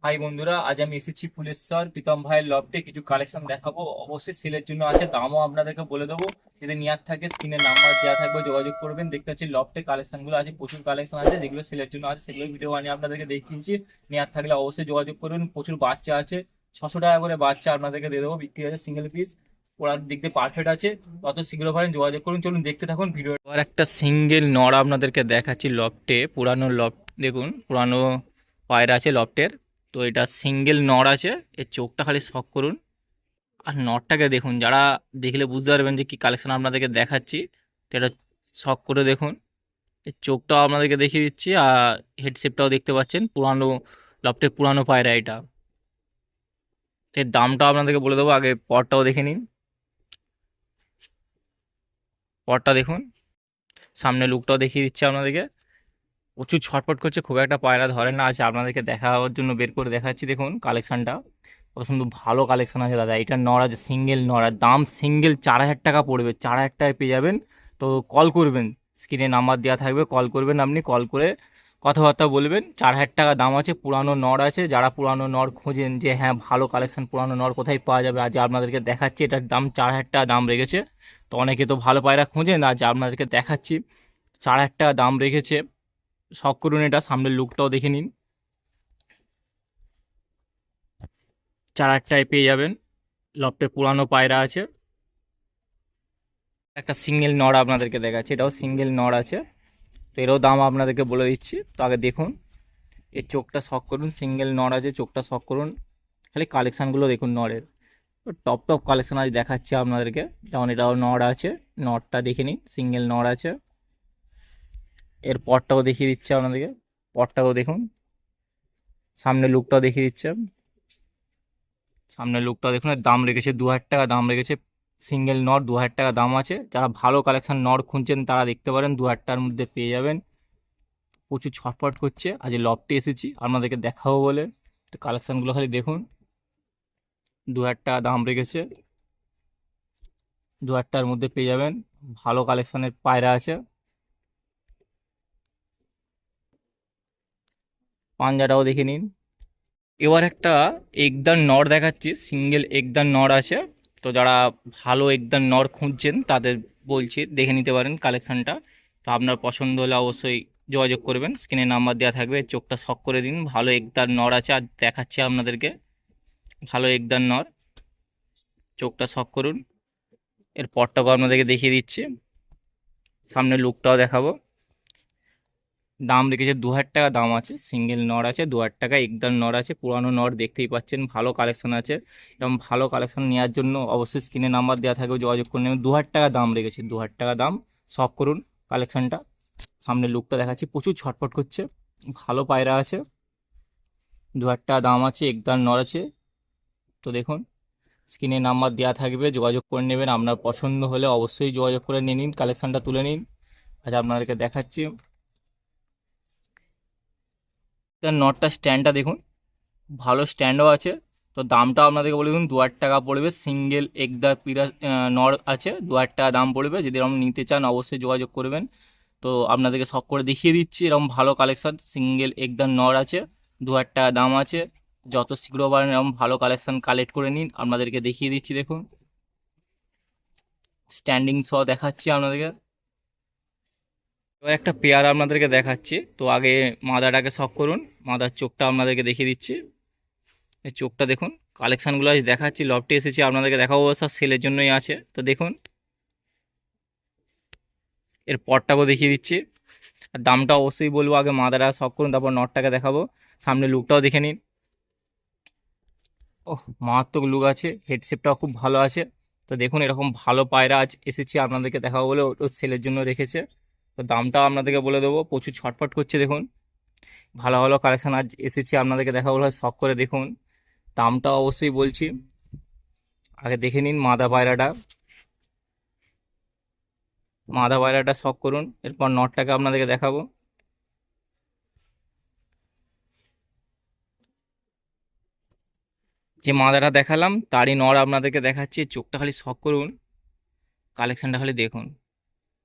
High বন্ধুরা, আজ আমি এসেছি ফুলেশ্বর প্রীতম ভাইয়ের লফটে। কিছু কালেকশন দেখাবো, অবশ্যই সেলের জন্য আছে, দামও আপনাদেরকে বলে দেবো। যদি নেওয়ার থাকে স্ক্রিনে নাম্বার দেওয়া থাকবে, যোগাযোগ করবেন। দেখতে পাচ্ছি লফটে কালেকশন গুলো আছে, প্রচুর কালেকশন আছে যেগুলো সেলের জন্য আছে, সেগুলো ভিডিও বানিয়ে আপনাদেরকে দেখিয়েছি। নেওয়ার থাকলে অবশ্যই যোগাযোগ করবেন। প্রচুর বাচ্চা আছে, 600 টাকা করে বাচ্চা আপনাদেরকে দিয়ে দেবো, বিক্রি আছে সিঙ্গেল পিস। ওরার দিক দিয়ে পারফেক্ট আছে, তত শীঘ্র পারেন যোগাযোগ করুন। চলুন দেখতে থাকুন ভিডিও। আর একটা সিঙ্গেল নড় আপনাদেরকে দেখাচ্ছি লফটে, পুরানো লফট। দেখুন পুরানো পায়রা আছে লফটের। তো এটা সিঙ্গেল নড় আছে, এর চোখটা খালি শক করুন। আর নটটাকে দেখুন, যারা দেখলে বুঝতে পারবেন যে কি কালেকশন আপনাদেরকে দেখাচ্ছি। তো এটা শক করে দেখুন, এর চোখটাও আপনাদেরকে দেখিয়ে দিচ্ছি, আর হেডশেপটাও দেখতে পাচ্ছেন। পুরানো লফটের পুরানো পায়রা এটা। তো এর দামটাও আপনাদেরকে বলে দেবো, আগে পরটাও দেখে নিন। পরটা দেখুন, সামনে লুকটাও দেখিয়ে দিচ্ছি আপনাদেরকে। প্রচুর ছটপট করছে, খুব একটা পায়রা ধরে না। আছে আপনাদেরকে দেখাবার জন্য বের করে দেখাচ্ছি, দেখুন কালেকশনটা কত সুন্দর। ভালো কালেকশন আছে দাদা। এটা নড় আছে, সিঙ্গেল নড়, আর দাম সিঙ্গেল 4,000 টাকা পড়বে। 4,000 টাকায় পেয়ে যাবেন। তো কল করবেন, স্ক্রিনে নাম্বার দেওয়া থাকবে, কল করবেন। আপনি কল করে কথাবার্তা বলবেন। 4,000 টাকা দাম আছে, পুরানো নড় আছে। যারা পুরানো নড় খোঁজেন যে হ্যাঁ ভালো কালেকশন, পুরানো নড় কোথায় পাওয়া যাবে, আজ আপনাদেরকে দেখাচ্ছি। এটার দাম 4,000 টাকা দাম রেখেছে। তো অনেকে তো ভালো পায়রা খোঁজেন, আজ আপনাদেরকে দেখাচ্ছি। 4,000 টাকা দাম রেখেছে। শখ করুন, এটা সামনের লুকটাও দেখে নিন। 4,000 টাকায় পেয়ে যাবেন। লফটে পুরানো পায়রা আছে। একটা সিঙ্গেল নড় আপনাদেরকে দেখাচ্ছি, এটাও সিঙ্গেল নড় আছে। তো এরও দাম আপনাদেরকে বলে দিচ্ছি। তো আগে দেখুন, এর চোখটা শখ করুন। সিঙ্গেল নড় আছে, চোখটা শখ করুন। খালি কালেকশানগুলো দেখুন নড়ের। তো টপ টপ কালেকশান আজ দেখাচ্ছি আপনাদেরকে। যেমন এটাও নড় আছে, নড়টা দেখে নিন, সিঙ্গেল নড় আছে। এর পরটাও দেখিয়ে দিচ্ছে আপনাদেরকে, পরটাও দেখুন। সামনে লুকটাও দেখিয়ে দিচ্ছে, সামনের লুকটা দেখুন। এর দাম রেখেছে 2,000 টাকা দাম রেখেছে। সিঙ্গেল নট 2,000 টাকা দাম আছে। যারা ভালো কালেকশন নট খুঁজছেন তারা দেখতে পারেন, 2,000 টাকার মধ্যে পেয়ে যাবেন। প্রচুর ছটফট করছে, আজ লফটে এসেছি আপনাদেরকে দেখাবো বলে। তো কালেকশনগুলো খালি দেখুন, 2,000 টাকা দাম রেখেছে। 2,000 টাকার মধ্যে পেয়ে যাবেন। ভালো কালেকশনের পায়রা আছে। পাঞ্জাটাও দেখে নিন। এবার একটা একদার নর দেখাচ্ছি, সিঙ্গেল একদার নর আছে। তো যারা ভালো একদার নর খুঁজছেন তাদের বলছি দেখে নিতে পারেন কালেকশনটা। তো আপনার পছন্দ হলে অবশ্যই যোগাযোগ করবেন, স্ক্রিনে নাম্বার দেওয়া থাকবে। চোখটা শক করে দিন, ভালো একদার নর আছে। আর দেখাচ্ছি আপনাদেরকে ভালো একদার নর, চোখটা শক করুন। এর পরটাও আপনাদেরকে দেখিয়ে দিচ্ছি, সামনে লুকটাও দেখাবো। দাম রেখেছে 2,000 টাকা দাম আছে। সিঙ্গেল নর আছে, 2,000 টাকা একদম নর আছে। পুরানো নর দেখতেই পাচ্ছেন, ভালো কালেকশন আছে। এরকম ভালো কালেকশন নেওয়ার জন্য অবশ্যই স্ক্রিনে নাম্বার দেওয়া থাকবে, যোগাযোগ করে নেবেন। 2,000 টাকা দাম রেখেছে, 2,000 টাকা দাম। শখ করুন কালেকশনটা। সামনে লুকটা দেখাচ্ছি, প্রচুর ছটফট করছে, ভালো পায়রা আছে। 2,000 টাকা দাম আছে, একদম নর আছে। তো দেখুন, স্ক্রিনে নাম্বার দেওয়া থাকবে, যোগাযোগ করে নেবেন। আপনার পছন্দ হলে অবশ্যই যোগাযোগ করে নিয়ে নিন, কালেকশনটা তুলে নিন। আচ্ছা আপনাদেরকে দেখাচ্ছি, তার নটটা স্ট্যান্ডটা দেখুন, ভালো স্ট্যান্ডও আছে। তো দামটা আপনাদেরকে বলে দিন, 2,000 টাকা পড়বে। সিঙ্গেল একদা পিরা নর আছে, 2,000 টাকা দাম পড়বে। যদি এরকম নিতে চান অবশ্যই যোগাযোগ করবেন। তো আপনাদেরকে শখ করে দেখিয়ে দিচ্ছি, এরকম ভালো কালেকশন সিঙ্গেল একদা নর আছে। 2,000 টাকা দাম আছে। যত শীঘ্র পারেন এরকম ভালো কালেকশন কালেক্ট করে নিন, আপনাদেরকে দেখিয়ে দিচ্ছি। দেখুন স্ট্যান্ডিং সহ দেখাচ্ছি আপনাদেরকে। এবার একটা পেয়ার আপনাদেরকে দেখাচ্ছি। তো আগে মাদাটাকে শখ করুন, মাদার চোখটা আপনাদেরকে দেখিয়ে দিচ্ছি। এই চোখটা দেখুন। কালেকশানগুলো আজ দেখাচ্ছি, লফটে এসেছি আপনাদেরকে দেখাবো, সব সেলের জন্যই আছে। তো দেখুন, এর পরটাকেও দেখিয়ে দিচ্ছি। আর দামটা অবশ্যই বলবো, আগে মাদারা শখ করুন, তারপর নটটাকে দেখাবো। সামনে লুকটাও দেখে নিন। ওহ, মারাত্মক লুক আছে, হেডশেপটাও খুব ভালো আছে। তো দেখুন, এরকম ভালো পায়রা আজ এসেছি আপনাদেরকে দেখাবো বলে, ওটা সেলের জন্য রেখেছে। তো দামটাও আপনাদেরকে বলে দেবো, প্রচুর ছটফট করছে দেখুন। ভালো ভালো কালেকশান আজ এসেছি আপনাদেরকে দেখাবো বলে, শখ করে দেখুন। দামটা অবশ্যই বলছি, আগে দেখে নিন মাদা পায়রাটা। মাদা পায়রাটা শখ করুন, এরপর নটটাকে আপনাদেরকে দেখাবো। যে মাদাটা দেখালাম তারই নর আপনাদেরকে দেখাচ্ছি। চোখটা খালি শখ করুন, কালেকশনটা খালি দেখুন।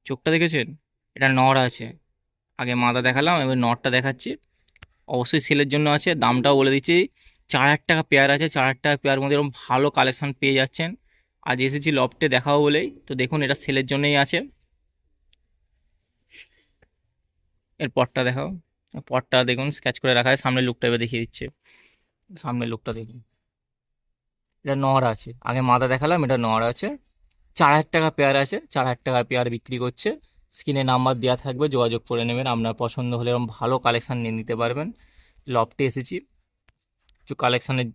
চোখটা দেখেছেন, এটা নর আছে। আগে মাদা দেখালাম, এবার নরটা দেখাচ্ছি। অবশ্যই সেলের জন্য আছে, দামটাও বলে দিচ্ছি। 4,000 টাকা পেয়ার আছে, 4,000 টাকা পেয়ার মধ্যে এরকম ভালো কালেকশন পেয়ে যাচ্ছেন। আজ এসেছি লফটে দেখাবো বলেই, তো দেখুন এটা সেলের জন্যই আছে। এর পরটা দেখাও, পরটা দেখুন স্কেচ করে রাখা হয়, সামনের লুকটা এবার দেখিয়ে দিচ্ছে। সামনের লুকটা দেখুন, এটা নর আছে, আগে মাথা দেখালাম, এটা নর আছে। 4,000 টাকা পেয়ার আছে, 4,000 টাকা পেয়ার বিক্রি করছে। স্ক্রিনে নাম্বার দেওয়া থাকবে, যোগাযোগ করে নেবেন। আপনার পছন্দ হলে এরকম ভালো কালেকশন নিয়ে নিতে পারবেন। লফটে এসেছি, কিছু কালেকশানের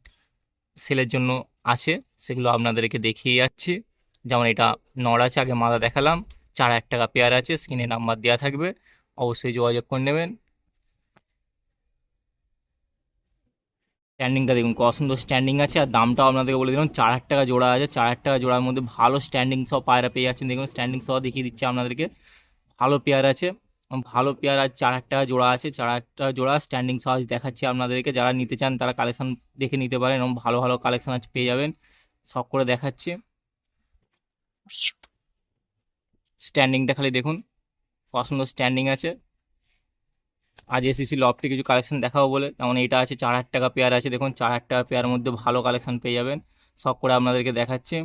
সেলের জন্য আছে, সেগুলো আপনাদেরকে দেখিয়ে যাচ্ছি। যেমন এটা নর আছে, আগে মাথা দেখালাম, 4,000 টাকা পেয়ার আছে, স্ক্রিনে নাম্বার দেওয়া থাকবে, অবশ্যই যোগাযোগ করে নেবেন। স্ট্যান্ডিংটা দেখুন কত সুন্দর স্ট্যান্ডিং আছে, আর দামটাও আপনাদেরকে বলে দিলাম, 4,000 টাকা জোড়া আছে। 4,000 টাকা জোড়ার মধ্যে ভালো স্ট্যান্ডিং সহ পায়রা পেয়ে যাচ্ছেন। দেখুন স্ট্যান্ডিং সহ দেখিয়ে দিচ্ছে আপনাদেরকে, ভালো পেয়ার আছে, ভালো পেয়ার। আর 4,000 টাকা জোড়া আছে, 4,000 টাকা জোড়া স্ট্যান্ডিং সহ আজ দেখাচ্ছি আপনাদেরকে। যারা নিতে চান তারা কালেকশন দেখে নিতে পারেন, এবং ভালো ভালো কালেকশন আজ পেয়ে যাবেন। শখ করে দেখাচ্ছি, স্ট্যান্ডিংটা খালি দেখুন কত সুন্দর স্ট্যান্ডিং আছে। আজ এসিসি লফটে কিছু কালেকশন দেখাবো বলে, যেমন এটা আছে 4,000 টাকা পেয়ার আছে, দেখুন 4,000 টাকা পেয়ারের মধ্যে ভালো কালেকশন পেয়ে যাবেন। শখ করে আপনাদেরকে দেখাচ্ছি।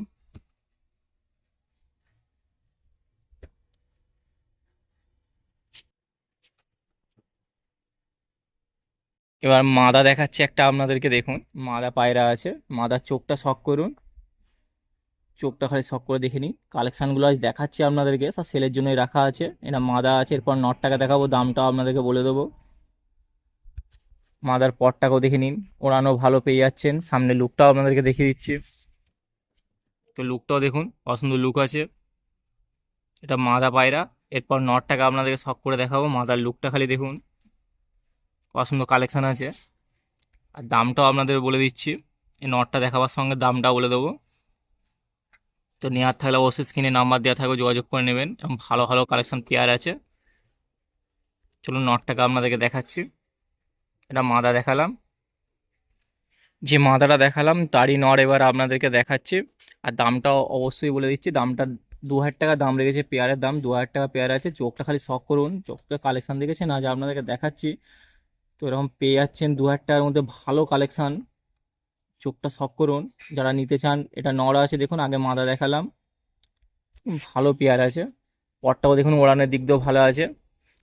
এবার মাদা দেখাচ্ছে একটা আপনাদেরকে, দেখুন মাদা পায়রা আছে, মাদার চোখটা শখ করুন, চোখটা খালি শখ করে দেখে নিন। কালেকশানগুলো আজ দেখাচ্ছি আপনাদেরকে, সব সেলের জন্যই রাখা আছে। এটা মাদা আছে, এরপর নটটাকে দেখাবো, দামটাও আপনাদেরকে বলে দেবো। মাদার পরটাকেও দেখে নিন, ওড়ানো ভালো পেয়ে যাচ্ছেন। সামনে লুকটাও আপনাদেরকে দেখিয়ে দিচ্ছি, তো লুকটাও দেখুন পছন্দ লুক আছে। এটা মাদা পায়রা। এরপর নটটাকে আপনাদেরকে শখ করে দেখাবো, মাদার লুকটা খালি দেখুন, পছন্দ কালেকশান আছে। আর দামটাও আপনাদের বলে দিচ্ছি, এই নটটা দেখাবার সঙ্গে দামটাও বলে দেবো। তো নেওয়ার থাকলে অবশ্যই স্ক্রিনে নাম্বার দেওয়া থাকবে, যোগাযোগ করে নেবেন, এবং ভালো ভালো কালেকশন পেয়ার আছে। চলুন নটটাকে আপনাদেরকে দেখাচ্ছি। এটা মাদা দেখালাম, যে মাদাটা দেখালাম তারই নর এবার আপনাদেরকে দেখাচ্ছি। আর দামটাও অবশ্যই বলে দিচ্ছি, দামটা 2,000 টাকা দাম রেখেছে, পেয়ারের দাম 2,000 টাকা পেয়ার আছে। চোখটা খালি শখ করুন, চোখটা কালেকশন দেখেছেন, আজ আপনাদেরকে দেখাচ্ছি। তো এরকম পেয়ে যাচ্ছেন 2,000 টাকার মধ্যে ভালো কালেকশান, চোখটা শখ করুন যারা নিতে চান। এটা নর আছে, দেখুন আগে মাদা দেখালাম, ভালো পেয়ার আছে। পরটাও দেখুন ওড়ানের দিক দিয়েও ভালো আছে।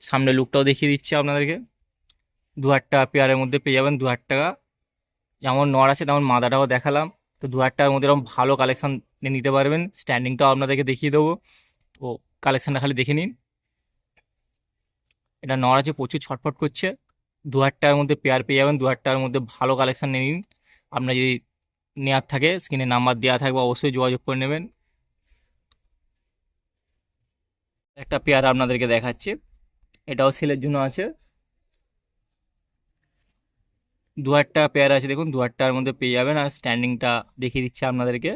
সামনে লুকটাও দেখিয়ে দিচ্ছি আপনাদেরকে, 2,000 টাকা পেয়ারের মধ্যে পেয়ে যাবেন। 2,000 টাকা যেমন নর আছে তেমন মাদাটাও দেখালাম। তো 2,000 টাকার মধ্যে এরকম ভালো কালেকশন নিতে পারবেন। স্ট্যান্ডিংটাও আপনাদেরকে দেখিয়ে দেবো, তো কালেকশনটা খালি দেখে নিন। এটা নর আছে, প্রচুর ছটফট করছে। 2,000 টাকার মধ্যে পেয়ার পেয়ে যাবেন। 2,000 টাকার মধ্যে ভালো কালেকশন নিয়ে নিন। আপনার যদি নেওয়ার থাকে স্ক্রিনে নাম্বার দেওয়া থাকবে, অবশ্যই যোগাযোগ করে নেবেন। একটা পেয়ার আপনাদেরকে দেখাচ্ছি, এটাও সেলের জন্য আছে। 2,000 টাকা পেয়ার আছে, দেখুন 2,000 টাকার মধ্যে পেয়ে যাবেন। আর স্ট্যান্ডিংটা দেখিয়ে দিচ্ছে আপনাদেরকে,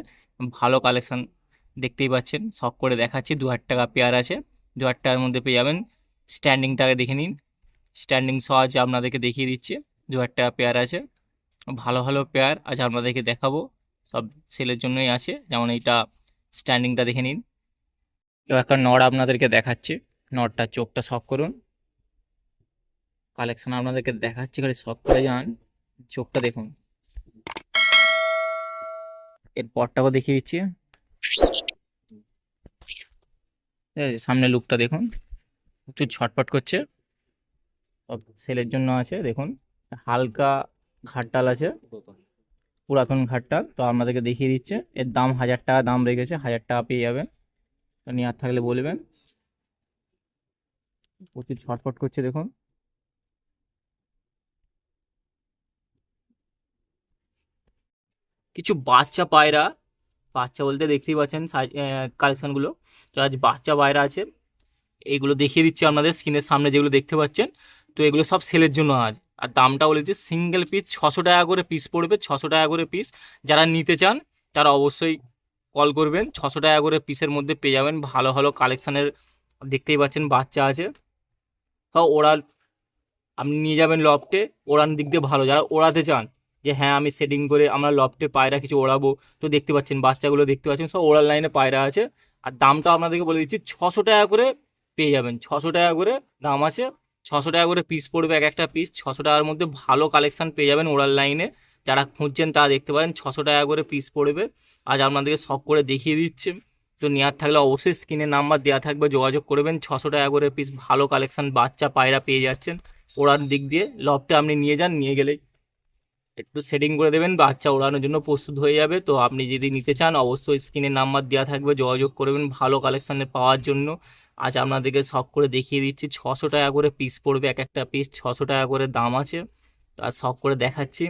ভালো কালেকশন দেখতেই পাচ্ছেন, শখ করে দেখাচ্ছি। 2,000 টাকা পেয়ার আছে, 2,000 টাকার মধ্যে পেয়ে যাবেন। স্ট্যান্ডিংটাকে দেখে নিন, স্ট্যান্ডিং সহ আছে আপনাদেরকে দেখিয়ে দিচ্ছি। 2,000 টাকা পেয়ার আছে, ভালো ভালো পেয়ার আজ আপনাদেরকে দেখাবো, সব সেলের জন্যই আছে। যেমন এইটা স্ট্যান্ডিংটা দেখে নিন। এবার একটা নড় আপনাদেরকে দেখাচ্ছি, নড়টার চোখটা শখ করুন, কালেকশন আপনাদেরকে দেখাচ্ছি, খালি শখ করে যান, চোখটা দেখুন। এর পরটাও দেখিয়ে দিচ্ছি, ঠিক আছে? সামনে লুকটা দেখুন, প্রচুর ছটপট করছে, সব সেলের জন্য আছে। দেখুন হালকা ঘাটটাল আছে, পুরাতন ঘাটটাল, তো আপনাদেরকে দেখিয়ে দিচ্ছে। এর দাম 1,000 টাকা দাম রেখেছে, 1,000 টাকা পেয়ে যাবেন। তো নেওয়ার থাকলে বলবেন। প্রচুর ছটফট করছে দেখুন। কিছু বাচ্চা পায়রা, বাচ্চা বলতে দেখতেই পাচ্ছেন কালেকশনগুলো। তো আজ বাচ্চা পায়রা আছে, এইগুলো দেখিয়ে দিচ্ছি আপনাদের স্ক্রিনের সামনে যেগুলো দেখতে পাচ্ছেন। তো এগুলো সব সেলের জন্য আজ। আর দামটা বলেছি সিঙ্গেল পিস 600 টাকা করে পিস পড়বে, 600 টাকা করে পিস। যারা নিতে চান তারা অবশ্যই কল করবেন। 600 টাকা করে পিসের মধ্যে পেয়ে যাবেন ভালো ভালো কালেকশানের। দেখতেই পাচ্ছেন বাচ্চা আছে, তাও ওরা আপনি নিয়ে যাবেন লফটে, ওড়ান দিক দিয়ে ভালো। যারা ওড়াতে চান যে হ্যাঁ আমি সেটিং করে আমরা লফটে পায়রা কিছু ওড়াবো, তো দেখতে পাচ্ছেন বাচ্চাগুলো দেখতে পাচ্ছেন, সব ওড়ার লাইনে পায়রা আছে। আর দামটা আপনাদেরকে বলে দিচ্ছি, 600 টাকা করে পেয়ে যাবেন। 600 টাকা করে দাম আছে, 600 টাকা করে পিস পড়বে এক একটা পিস। 600 টাকার মধ্যে ভালো কালেকশন পেয়ে যাবেন ওড়ার লাইনে, যারা খুঁজছেন তারা দেখতে পারেন 600 টাকা করে পিস পড়বে। আজ আপনাদেরকে শখ করে দেখিয়ে দিচ্ছে। তো নেওয়ার থাকলে অবশ্যই স্ক্রিনে নাম্বার দেওয়া থাকবে, যোগাযোগ করবেন। 600 টাকা করে পিস ভালো কালেকশন বাচ্চা পায়রা পেয়ে যাচ্ছেন। ওড়ার দিক দিয়ে লফটে আপনি নিয়ে যান, নিয়ে গেলেই একটু সেটিং করে দেবেন, বাচ্চা ওড়ানোর জন্য প্রস্তুত হয়ে যাবে। তো আপনি যদি নিতে চান অবশ্যই স্ক্রিনে নাম্বার দেওয়া থাকবে, যোগাযোগ করবেন ভালো কালেকশানে পাওয়ার জন্য। আজ আপনাদেরকে শখ করে দেখিয়ে দিচ্ছি, 600 টাকা করে পিস পড়বে, এক একটা পিস 600 টাকা করে দাম আছে। আর শখ করে দেখাচ্ছি,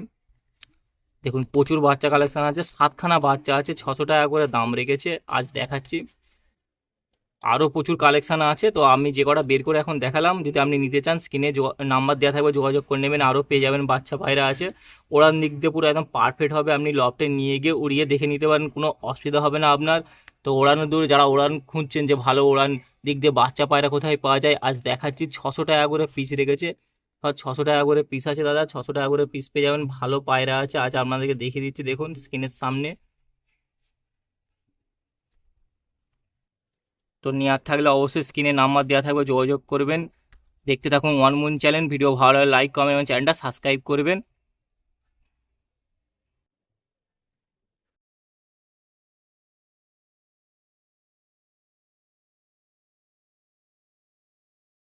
দেখুন প্রচুর বাচ্চা কালেকশন আছে, 7খানা বাচ্চা আছে, 600 টাকা করে দাম রেখেছে। আজ দেখাচ্ছি আরও প্রচুর কালেকশান আছে। তো আমি যে কটা বের করে এখন দেখালাম, যদি আপনি নিতে চান স্ক্রিনে নাম্বার দেওয়া থাকবে, যোগাযোগ করে নেবেন। আরও পেয়ে যাবেন বাচ্চা পায়রা আছে, ওড়ার দিক দিয়ে পুরো একদম পারফেক্ট হবে। আপনি লফটে নিয়ে গিয়ে উড়িয়ে দেখে নিতে পারেন, কোনো অসুবিধা হবে না আপনার। তো ওড়ানোর দূরে যারা ওড়ান খুঁজছেন যে ভালো ওড়ান দিক দিয়ে বাচ্চা পায়রা কোথায় পাওয়া যায়, আজ দেখাচ্ছি 600 টাকা করে পিস রেখেছে। 600 টাকা করে পিস আছে দাদা, 600 টাকা করে পিস পেয়ে যাবেন, ভালো পায়রা আছে। আজ আপনাদেরকে দেখিয়ে দিচ্ছি, দেখুন স্ক্রিনের সামনে। তো নেওয়ার থাকলে অবশ্যই স্ক্রিনে নাম্বার দেওয়া থাকবে, যোগাযোগ করবেন। দেখতে থাকুন ওয়ান মুন চ্যানেল। ভিডিও ভালো লাগলে লাইক কমেন্ট এবং চ্যানেলটা সাবস্ক্রাইব করবেন।